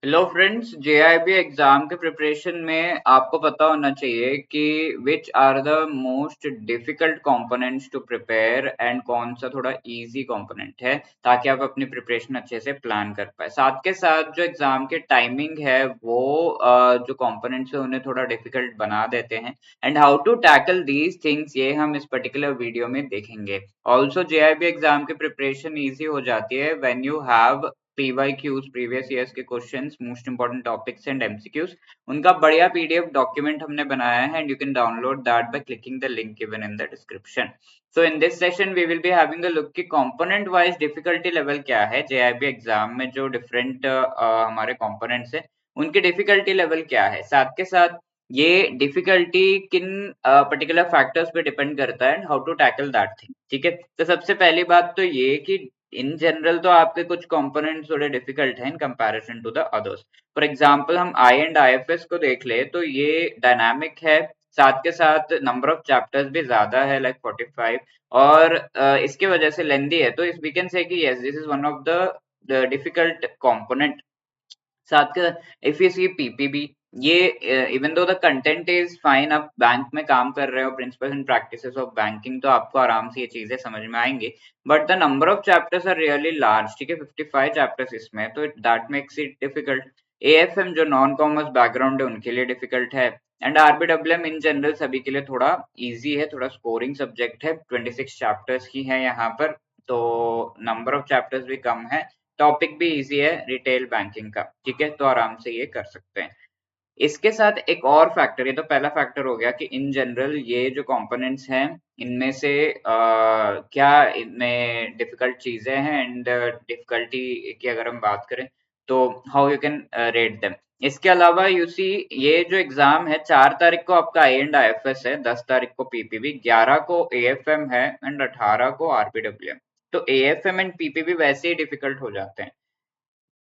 Hello friends, JAIIB exam के preparation में आपको पता होना चाहिए कि which are the most difficult components to prepare and कौन सा थोड़ा इजी कंपोनेंट है, ताकि आप अपनी प्रिपरेशन अच्छे से प्लान कर पाए। साथ के साथ जो एग्जाम के टाइमिंग है वो जो कंपोनेंट्स है उन्हें थोड़ा डिफिकल्ट बना देते हैं। And how to tackle these things, ये हम इस पर्टिकुलर वीडियो में देखेंगे। ऑल्सो जेआईबी एग्जाम की प्रिपरेशन ईजी हो जाती है when you have PYQs, previous years के questions, most important topics and MCQs. उनका बढ़िया पीडीएफ डॉक्यूमेंट हमने बनाया है and you can download that by clicking the link given in the description. So in this session we will be having a look कि component wise difficulty level क्या है। JIB exam में जो different हमारे components है उनकी difficulty level क्या है, साथ के साथ ये डिफिकल्टी किन पर्टिकुलर फैक्टर्स पे डिपेंड करता है and how to tackle that thing. ठीक है, तो सबसे पहली बात तो ये कि इन जनरल तो आपके कुछ कंपोनेंट्स थोड़े डिफिकल्ट हैं in comparison to the others. For example हम आई एंड आईएफएस को देख ले तो ये डायनामिक है, साथ के साथ नंबर ऑफ चैप्टर्स भी ज्यादा है, लाइक 45, और इसके वजह से लेंदी है। तो इस वी कैन से कि yes, this is one of the difficult component. साथ के इफ यू सी पीपीबी, ये even though the content is fine, आप बैंक में काम कर रहे हो, principles and practices of banking, तो आपको आराम से ये चीजें समझ में आएंगी। But the number of chapters are really large. ठीक है, 55 चैप्टर्स इसमें, तो that makes it difficult. AFM जो नॉन कॉमर्स बैकग्राउंड है उनके लिए डिफिकल्ट है। एंड आरबीडब्ल्यूएम इन जनरल सभी के लिए थोड़ा इजी है, थोड़ा स्कोरिंग सब्जेक्ट है। 26 चैप्टर्स ही है यहाँ पर, तो नंबर ऑफ चैप्टर्स भी कम है। टॉपिक भी इजी है रिटेल बैंकिंग का। ठीक है, तो आराम से ये कर सकते हैं। इसके साथ एक और फैक्टर, ये तो पहला फैक्टर हो गया कि इन जनरल ये जो कंपोनेंट्स हैं इनमें से क्या इनमें डिफिकल्ट चीजें हैं, एंड डिफिकल्टी की अगर हम बात करें तो how you can rate them. इसके अलावा यू सी, ये जो एग्जाम है 4 तारीख को आपका आई एंड आईएफएस है, 10 तारीख को पीपीबी, 11 को एएफएम है एंड 18 को आरबीडब्ल्यूएम। तो एएफएम एंड पीपीबी वैसे ही डिफिकल्ट हो जाते हैं,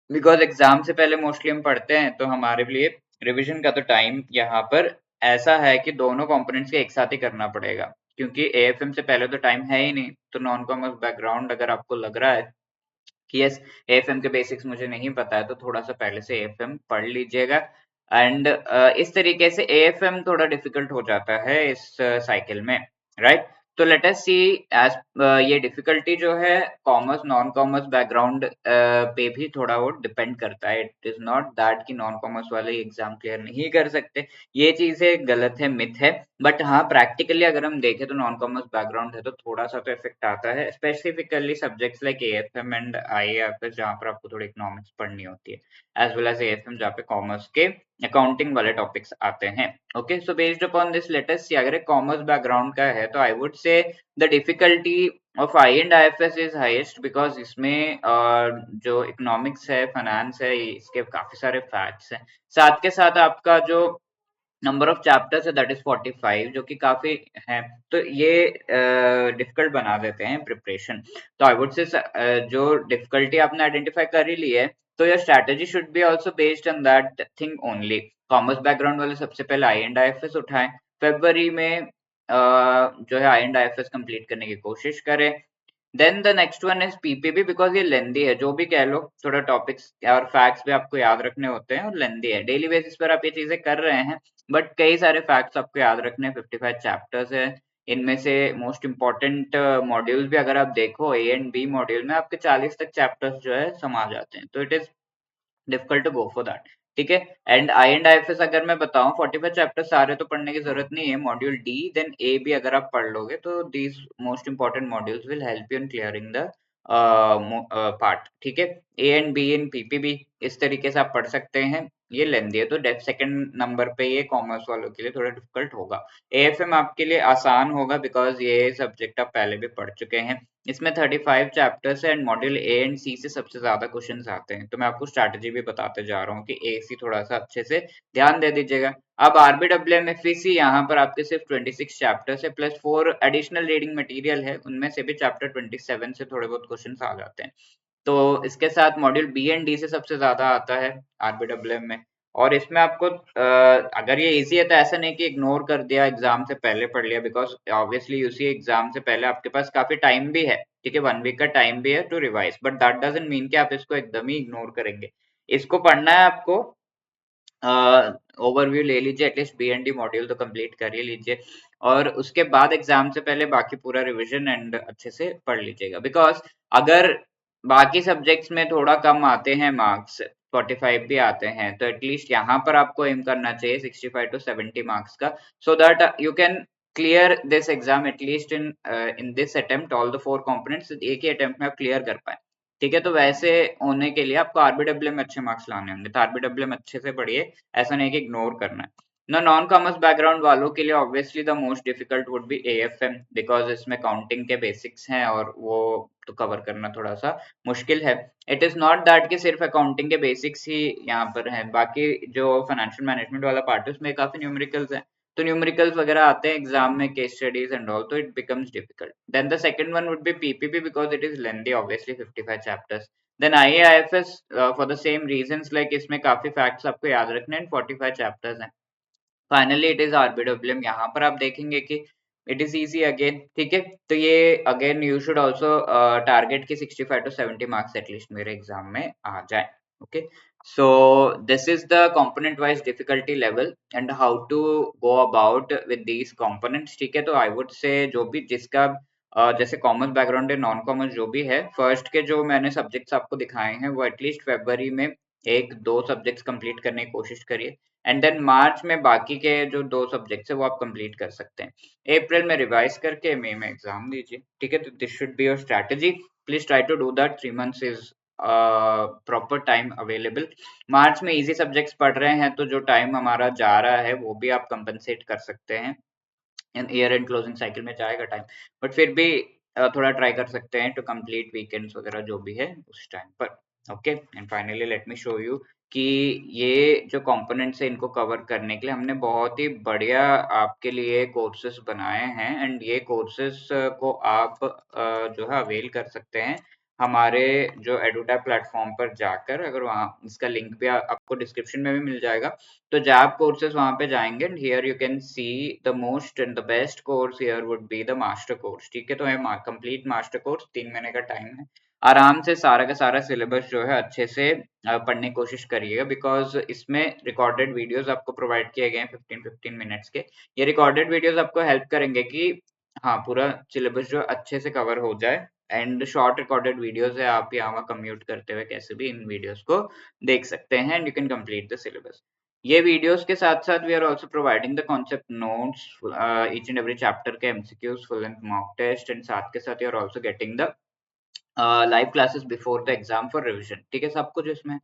बिकॉज एग्जाम से पहले मोस्टली हम पढ़ते हैं, तो हमारे लिए रिवीजन का तो टाइम यहाँ पर ऐसा है कि दोनों कंपोनेंट्स के एक साथ ही करना पड़ेगा, क्योंकि एएफएम से पहले तो टाइम है ही नहीं। तो नॉन कॉमर्स बैकग्राउंड अगर आपको लग रहा है कि यस, एएफएम के बेसिक्स मुझे नहीं पता है, तो थोड़ा सा पहले से एएफएम पढ़ लीजिएगा। एंड इस तरीके से एएफएम थोड़ा डिफिकल्ट हो जाता है इस साइकिल में, राइट। तो लेट अस सी एज ये डिफिकल्टी जो है कॉमर्स नॉन कॉमर्स बैकग्राउंड पे भी थोड़ा वो डिपेंड करता है। इट इज नॉट दैट कि नॉन कॉमर्स वाले एग्जाम क्लियर नहीं कर सकते, ये चीजें गलत है, मिथ है। बट हाँ, प्रैक्टिकली अगर हम देखें तो नॉन कॉमर्स बैकग्राउंड है तो थोड़ा सा तो इफेक्ट आता है, specifically subjects like AFM and IFS, जहाँ पर आपको थोड़ी इकोनॉमिक्स पढ़नी होती है, एज वेल एज एएफएम जहाँ पे कॉमर्स के अकाउंटिंग वाले टॉपिक्स आते हैं। Okay, so based upon this let us see, अगर कॉमर्स बैकग्राउंड का है तो I would say the difficulty of I and IFS is highest, because इसमें जो इकोनॉमिक्स है, फाइनेंस है, इसके काफी सारे फैक्ट्स हैं। साथ के साथ आपका जो नंबर ऑफ चैप्टर्स है दैट इज 45, जो कि काफी है, तो ये डिफिकल्ट बना देते हैं प्रिपरेशन। तो आई वुड से जो डिफिकल्टी आपने आइडेंटिफाई कर ही ली है, तो your strategy should be also based on that thing only. Commerce background वाले सबसे पहले आई एंड आईएफएस उठाएं, फरवरी में जो है आई एंड आईएफएस कंप्लीट करने की कोशिश करें। Then the next one is PPB, because ये लेंदी है, जो भी कह लो, थोड़ा टॉपिक्स और फैक्ट्स भी आपको याद रखने होते हैं और लेंदी है। डेली बेसिस पर आप ये चीजें कर रहे हैं, बट कई सारे फैक्ट्स आपको याद रखने हैं। 55 चैप्टर्स है, इनमें से मोस्ट इंपॉर्टेंट मॉड्यूल्स भी अगर आप देखो, ए एंड बी मॉड्यूल में आपके 40 तक चैप्टर्स जो है समा जाते हैं, तो it is difficult to go for that. ठीक है, एंड आई एंड आईएफएस अगर मैं बताऊं 45 चैप्टर सारे तो पढ़ने की जरूरत नहीं है। मॉड्यूल डी देन ए भी अगर आप पढ़ लोगे तो these most important modules will help you in clearing the part. ठीक है, A and be in PPB, इस तरीके से आप पढ़ सकते हैं। ये लेंदी है, तो सेकंड नंबर पे ये कॉमर्स वालों के लिए थोड़ा डिफिकल्ट होगा। एएफएम आपके लिए आसान होगा, बिकॉज ये सब्जेक्ट आप पहले भी पढ़ चुके हैं। इसमें 35 चैप्टर्स है एंड मॉड्यूल ए एंड सी से सबसे ज्यादा क्वेश्चंस आते हैं, तो मैं आपको स्ट्रैटेजी भी बताते जा रहा हूँ कि ए सी थोड़ा सा अच्छे से ध्यान दे दीजिएगा। अब आरबीडब्ल्यूएम एफईसी, यहाँ पर आपके सिर्फ 26 चैप्टर्स है प्लस 4 एडिशनल रीडिंग मटेरियल है, उनमें से भी चैप्टर 27 से थोड़े बहुत क्वेश्चंस आ जाते हैं। तो इसके साथ मॉड्यूल बी एंड डी से सबसे ज्यादा आता है आरबीडब्ल्यूएम में। और इसमें आपको अगर ये इजी है तो ऐसा नहीं कि इग्नोर कर दिया, एग्जाम से पहले पढ़ लिया, बिकॉज ऑब्वियसली यूसी एग्जाम से पहले आपके पास काफी टाइम भी है। ठीक है, 1 वीक का टाइम भी है to revise, but that doesn't mean कि आप इसको एकदम ही इग्नोर करेंगे। इसको पढ़ना है आपको, ओवरव्यू ले लीजिए, एटलीस्ट बी&डी मॉड्यूल तो कंप्लीट कर ही लीजिए, और उसके बाद एग्जाम से पहले बाकी पूरा रिवीजन एंड अच्छे से पढ़ लीजिएगा। बिकॉज अगर बाकी सब्जेक्ट्स में थोड़ा कम आते हैं मार्क्स, 45 भी आते हैं, तो एटलीस्ट यहाँ पर आपको एम करना चाहिए 65 to 70 मार्क्स का, so that you can clear this exam at least in this attempt all the 4 components एक ही अटेम्प्ट में आप क्लियर कर पाए। ठीक है, तो वैसे होने के लिए आपको आरबीडब्ल्यू में अच्छे मार्क्स लाने होंगे, तो आरबीडब्ल्यू में अच्छे से पढ़िए, ऐसा नहीं कि इग्नोर करना है ना। नॉन कॉमर्स बैकग्राउंड वालों के लिए obviously the most difficult would be AFM, because इसमें काउंटिंग के बेसिक्स हैं और वो तो कवर करना थोड़ा सा मुश्किल है। इट इज नॉट दैट कि सिर्फ अकाउंटिंग के बेसिक्स ही यहाँ पर हैं, बाकी जो फाइनेंशियल मैनेजमेंट वाला पार्ट है उसमें काफी न्यूमेरिकल्स है, तो न्यूमेरिकल्स वगैरह आते हैं एग्जाम में, केस स्टडीज एंड ऑल, तो it becomes difficult. Then the second one would be PPP, because it is lengthy obviously, 55 chapters. Then IAIFS for the same reasons, like इसमें काफी फैक्ट्स आपको याद रखने हैं, 45 चैप्टर्स हैं। फाइनली इट इज आरबीडब्ल्यूएम, यहाँ पर आप देखेंगे कि इट इज इजी अगेन। ठीक है, तो ये again you should also target की 65 to 70 मार्क्स एटलीस्ट मेरे एग्जाम में आ जाए। Okay, so this is the component wise difficulty level and how to go about with these components. ठीक है, तो आई वुड से जो भी जिसका जैसे कॉमर्स बैकग्राउंड है, नॉन कॉमर्स जो भी है, फर्स्ट के जो मैंने सब्जेक्ट्स आपको दिखाए हैं वो एटलीस्ट फरवरी में एक दो सब्जेक्ट्स कंप्लीट करने की कोशिश करिए, एंड देन मार्च में बाकी के जो दो सब्जेक्ट्स है वो आप कंप्लीट कर सकते हैं। अप्रैल में रिवाइज करके मई में एग्जाम दीजिए। ठीक है, तो this should be your strategy, please try to do that, 3 months is proper time available. March में इजी सब्जेक्ट्स पढ़ रहे हैं तो जो टाइम हमारा जा रहा है वो भी आप कंपनसेट कर सकते हैं, ईयर एंड क्लोजिंग साइकिल में जाएगा टाइम, बट फिर भी थोड़ा ट्राई कर सकते हैं टू कंप्लीट वीकेंड्स वगैरह जो भी है उस टाइम पर। Okay, and finally let me show you कि ये जो कंपोनेंट्स है इनको कवर करने के लिए हमने बहुत ही बढ़िया आपके लिए कोर्सेज बनाए हैं, एंड ये कोर्सेज को आप जो है अवेल कर सकते हैं हमारे जो एडुटैप प्लेटफॉर्म पर जाकर, अगर वहाँ इसका लिंक भी आपको डिस्क्रिप्शन में भी मिल जाएगा, तो जैप कोर्सेज वहां पे जाएंगे, and here you can see the most and the best course here would be the master course. ठीक है, तो है कंप्लीट मास्टर कोर्स, 3 महीने का टाइम है, आराम से सारा का सारा सिलेबस जो है अच्छे से पढ़ने की कोशिश करिएगा, बिकॉज इसमें रिकॉर्डेड वीडियोस आपको प्रोवाइड किए गए हैं 15-15 मिनट्स के। ये रिकॉर्डेड वीडियोस आपको हेल्प करेंगे कि हाँ पूरा सिलेबस जो अच्छे से कवर हो जाए, एंड शॉर्ट रिकॉर्डेड वीडियोस है, आप यहाँ वहाँ कम्यूट करते हुए कैसे भी इन वीडियोस को देख सकते हैं, and you can complete the syllabus. ये वीडियोस के साथ साथ we are also providing the concept notes, each and every chapter के MCQs, full length mock test, and साथ के साथ you are also getting the live classes before the exam for revision. ठीक है, सब कुछ इसमें,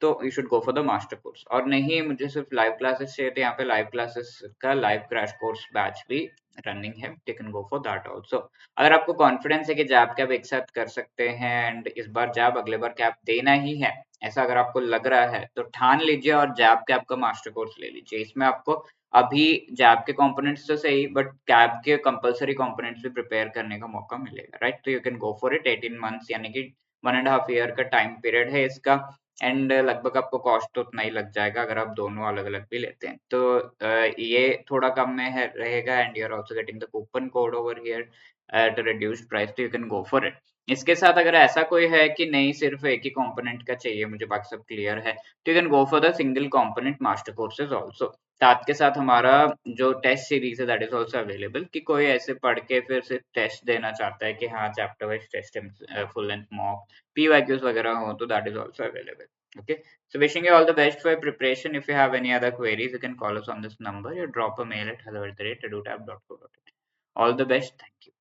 तो you should go for the master course. और नहीं मुझे सिर्फ लाइव क्लासेस चाहिए, तो यहाँ पे लाइव क्लासेस का लाइव क्रैश कोर्स बैच भी रनिंग है, you can go for that also. अगर आपको कॉन्फिडेंस है कि जैब कैब एक साथ कर सकते हैं एंड इस बार जैब अगले बार कैब देना ही है, ऐसा अगर आपको लग रहा है, तो ठान लीजिए और जैब कैब का मास्टर कोर्स ले लीजिए। इसमें आपको अभी जैब के कंपोनेंट्स तो सही, बट कैब के कंपलसरी कंपोनेंट्स भी प्रिपेयर करने का मौका मिलेगा, राइट? तो you can go for it, 18 months यानी कि 1.5 year का टाइम पीरियड है इसका, एंड लगभग आपको कॉस्ट तो उतना ही लग जाएगा अगर आप दोनों अलग अलग भी लेते हैं, तो ये थोड़ा कम में है रहेगा, and you are also getting the coupon code over here at reduced price, तो you can go for it. इसके साथ अगर ऐसा कोई है कि नहीं सिर्फ एक ही कंपोनेंट का चाहिए मुझे, बाकी सब क्लियर है, तो you can go for the single component master courses also. साथ के साथ हमारा जो टेस्ट सीरीज है दैट इज ऑल्सो अवेलेबल, कि कोई ऐसे पढ़ के फिर से टेस्ट देना चाहता है कि हाँ chapter wise test, full length mock, PYQs वगैरह हो, तो that is also available. Okay, so wishing you all the best for your preparation. If you have any other queries, you can call us on this number or drop a mail at hello@edutap.co.in. All the best. Thank you.